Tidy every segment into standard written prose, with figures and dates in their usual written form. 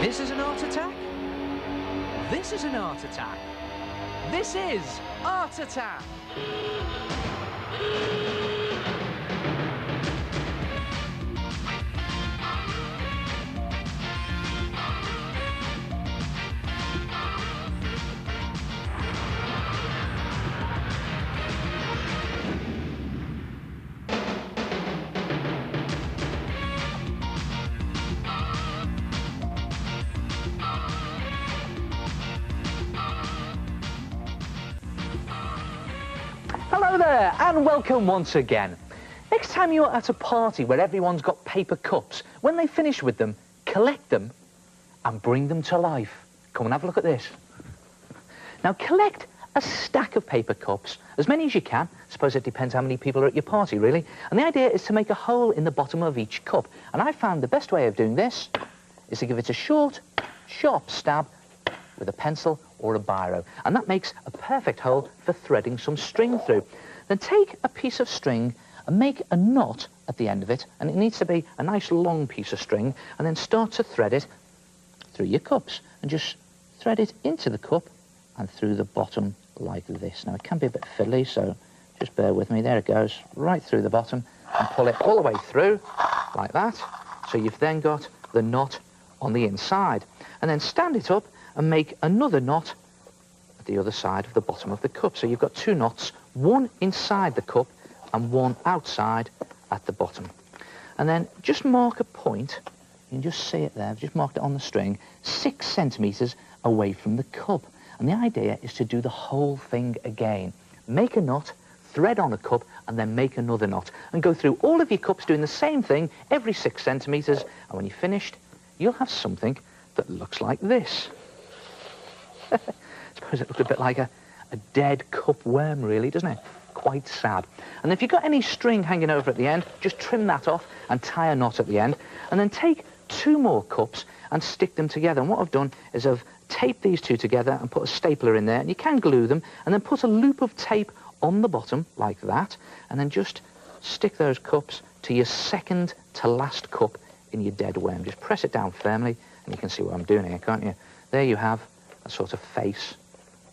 This is an art attack. This is an art attack. This is Art Attack. Hello there, and welcome once again. Next time you're at a party where everyone's got paper cups, when they finish with them, collect them and bring them to life. Come and have a look at this. Now collect a stack of paper cups, as many as you can. I suppose it depends how many people are at your party, really. And the idea is to make a hole in the bottom of each cup. And I found the best way of doing this is to give it a short, sharp stab with a pencil or a biro, and that makes a perfect hole for threading some string through. Then take a piece of string and make a knot at the end of it, and it needs to be a nice long piece of string, and then start to thread it through your cups, and just thread it into the cup and through the bottom like this. Now it can be a bit fiddly, so just bear with me. There it goes, right through the bottom, and pull it all the way through like that. So you've then got the knot on the inside, and then stand it up and make another knot at the other side of the bottom of the cup. So you've got two knots, one inside the cup and one outside at the bottom. And then just mark a point, you can just see it there, I've just marked it on the string, 6 centimetres away from the cup. And the idea is to do the whole thing again. Make a knot, thread on a cup, and then make another knot. And go through all of your cups doing the same thing every 6 centimetres, and when you're finished, you'll have something that looks like this. I suppose it looks a bit like a dead cup worm, really, doesn't it? Quite sad. And if you've got any string hanging over at the end, just trim that off and tie a knot at the end. And then take 2 more cups and stick them together. And what I've done is I've taped these 2 together and put a stapler in there. And you can glue them. And then put a loop of tape on the bottom, like that. And then just stick those cups to your second to last cup in your dead worm. Just press it down firmly, and you can see what I'm doing here, can't you? There you have a sort of face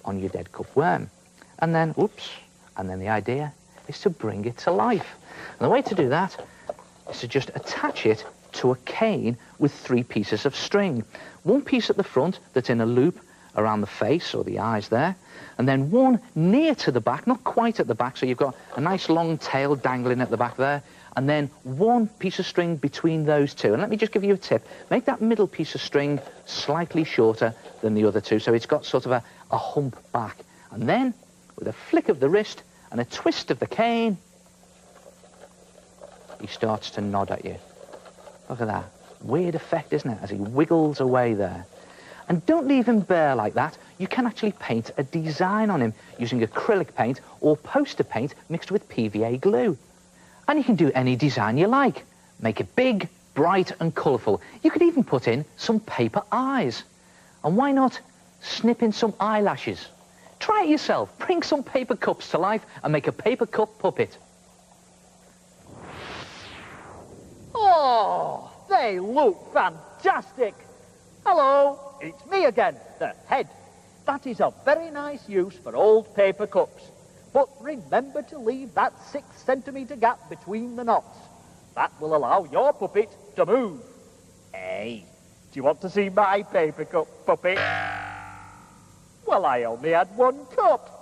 on your dead cup worm. And then, whoops, and then the idea is to bring it to life. And the way to do that is to just attach it to a cane with 3 pieces of string. 1 piece at the front that's in a loop around the face or the eyes there, and then 1 near to the back, not quite at the back, so you've got a nice long tail dangling at the back there, and then 1 piece of string between those 2. And let me just give you a tip. Make that middle piece of string slightly shorter than the other 2, so it's got sort of a hump back. And then, with a flick of the wrist and a twist of the cane, he starts to nod at you. Look at that. Weird effect, isn't it, as he wiggles away there. And don't leave him bare like that. You can actually paint a design on him using acrylic paint or poster paint mixed with PVA glue. And you can do any design you like. Make it big, bright and colourful. You could even put in some paper eyes. And why not snip in some eyelashes? Try it yourself. Bring some paper cups to life and make a paper cup puppet. Oh, they look fantastic. Hello, it's me again, the head. That is a very nice use for old paper cups. But remember to leave that 6 centimetre gap between the knots. That will allow your puppet to move. Hey, do you want to see my paper cup puppet? Well, I only had 1 cup.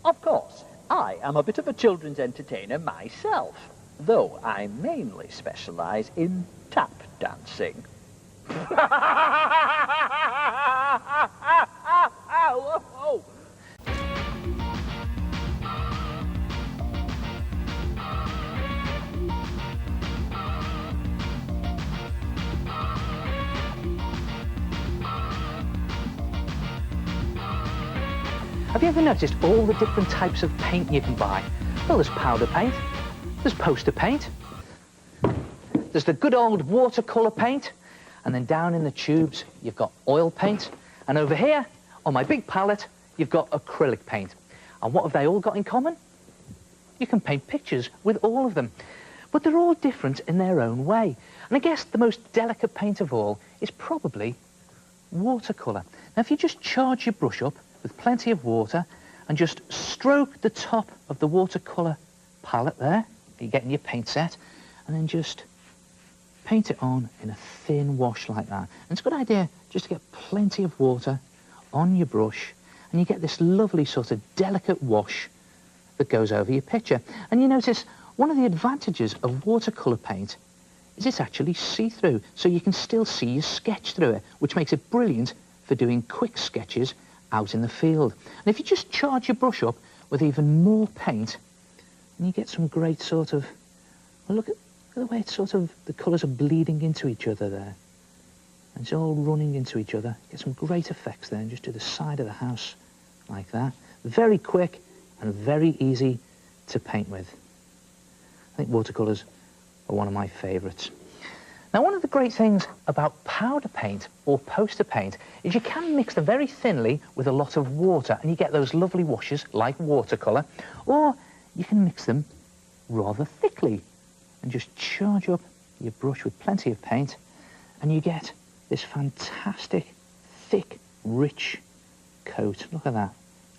Of course, I am a bit of a children's entertainer myself, though I mainly specialise in tap dancing. Have you ever noticed all the different types of paint you can buy? Well, there's powder paint, there's poster paint, there's the good old watercolour paint, and then down in the tubes, you've got oil paint, and over here, on my big palette, you've got acrylic paint. And what have they all got in common? You can paint pictures with all of them. But they're all different in their own way. And I guess the most delicate paint of all is probably watercolour. Now, if you just charge your brush up with plenty of water and just stroke the top of the watercolour palette there, you get in your paint set, and then just paint it on in a thin wash like that. And it's a good idea just to get plenty of water on your brush, and you get this lovely sort of delicate wash that goes over your picture. And you notice one of the advantages of watercolour paint is it's actually see-through, so you can still see your sketch through it, which makes it brilliant for doing quick sketches out in the field. And if you just charge your brush up with even more paint, and you get some great sort of, well, look at the way it's sort of, the colours are bleeding into each other there. And it's all running into each other. Get some great effects there, and just do the side of the house like that. Very quick and very easy to paint with. I think watercolours are one of my favourites. Now, one of the great things about powder paint or poster paint is you can mix them very thinly with a lot of water, and you get those lovely washes like watercolour, or you can mix them rather thickly and just charge up your brush with plenty of paint, and you get this fantastic, thick, rich coat. Look at that.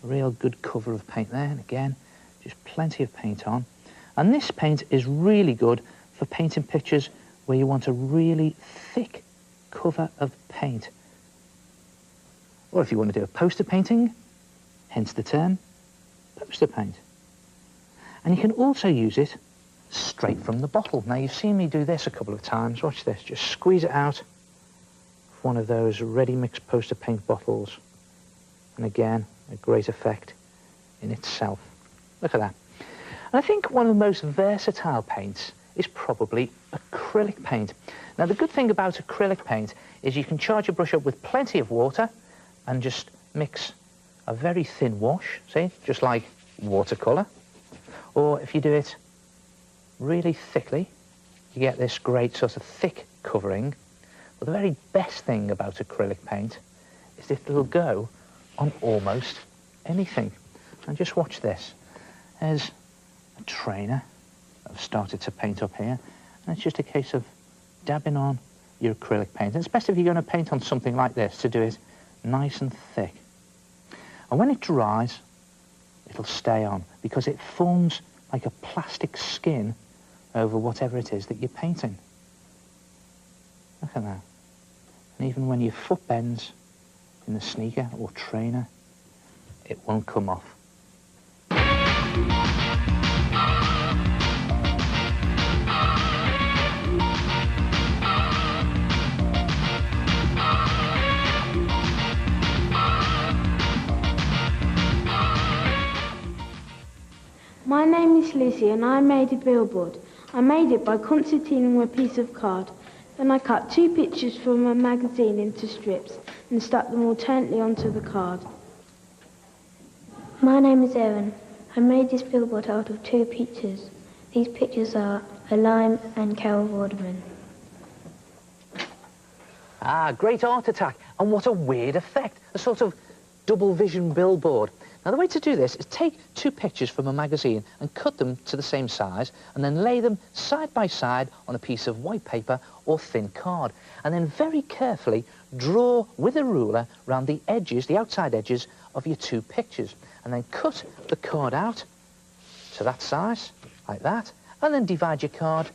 A real good cover of paint there, and again, just plenty of paint on. And this paint is really good for painting pictures where you want a really thick cover of paint. Or if you want to do a poster painting, hence the term poster paint. And you can also use it straight from the bottle. Now, you've seen me do this a couple of times. Watch this. Just squeeze it out of one of those ready-mixed poster paint bottles. And again, a great effect in itself. Look at that. And I think one of the most versatile paints is probably acrylic paint. Now, the good thing about acrylic paint is you can charge your brush up with plenty of water and just mix a very thin wash, see, just like watercolour. Or if you do it really thickly, you get this great sort of thick covering. But the very best thing about acrylic paint is that it'll go on almost anything. And just watch this. There's a trainer I've started to paint up here, and it's just a case of dabbing on your acrylic paint. And it's best if you're going to paint on something like this to do it nice and thick. And when it dries, it'll stay on because it forms like a plastic skin over whatever it is that you're painting. Look at that. And even when your foot bends in the sneaker or trainer, it won't come off. My name is Lizzie and I made a billboard. I made it by concertining a piece of card. Then I cut 2 pictures from a magazine into strips and stuck them alternately onto the card. My name is Erin. I made this billboard out of 2 pictures. These pictures are a lime and Carol Vorderman. Ah, great art attack. And what a weird effect. A sort of double vision billboard. Now, the way to do this is take 2 pictures from a magazine and cut them to the same size, and then lay them side by side on a piece of white paper or thin card. And then very carefully draw with a ruler round the edges, the outside edges of your 2 pictures. And then cut the card out to that size, like that. And then divide your card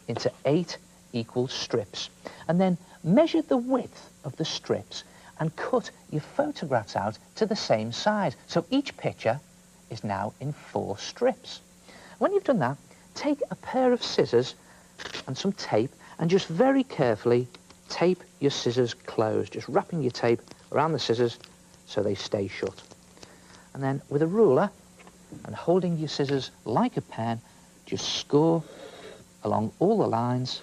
into 8 equal strips. And then measure the width of the strips and cut your photographs out to the same size. So each picture is now in 4 strips. When you've done that, take a pair of scissors and some tape and just very carefully tape your scissors closed, just wrapping your tape around the scissors so they stay shut. And then with a ruler and holding your scissors like a pen, just score along all the lines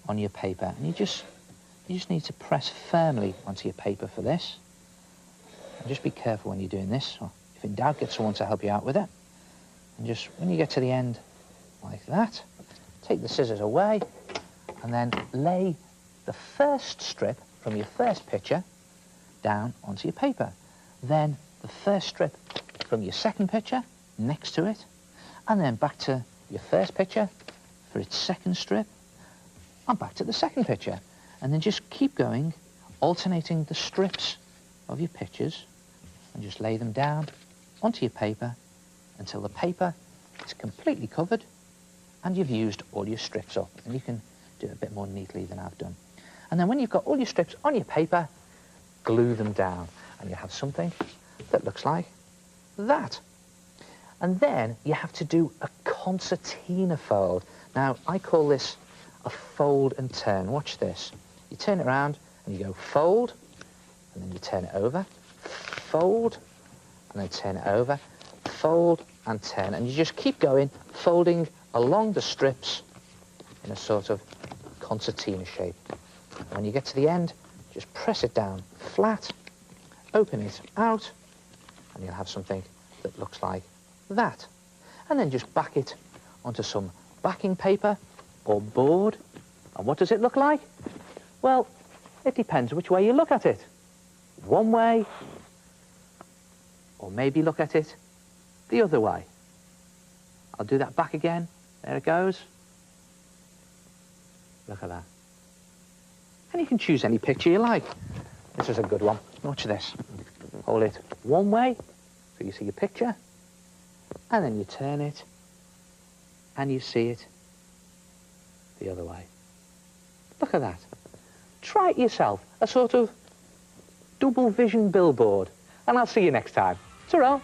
on your paper. And you just need to press firmly onto your paper for this. And just be careful when you're doing this. Or if in doubt, get someone to help you out with it. And just when you get to the end like that, take the scissors away and then lay the first strip from your first picture down onto your paper. Then the first strip from your second picture next to it, and then back to your first picture for its second strip, and back to the second picture. And then just keep going, alternating the strips of your pictures, and just lay them down onto your paper until the paper is completely covered and you've used all your strips up. And you can do it a bit more neatly than I've done. And then when you've got all your strips on your paper, glue them down, and you have something that looks like that. And then you have to do a concertina fold. Now, I call this a fold and turn. Watch this. You turn it around and you go fold, and then you turn it over, fold, and then turn it over, fold and turn. And you just keep going, folding along the strips in a sort of concertina shape. And when you get to the end, just press it down flat, open it out, and you'll have something that looks like that. And then just back it onto some backing paper or board. And what does it look like? Well, it depends which way you look at it. One way, or maybe look at it the other way. I'll do that back again. There it goes. Look at that. And you can choose any picture you like. This is a good one. Watch this. Hold it one way, so you see your picture, and then you turn it, and you see it the other way. Look at that. Try it yourself, a sort of double vision billboard, and I'll see you next time. Ta-ra!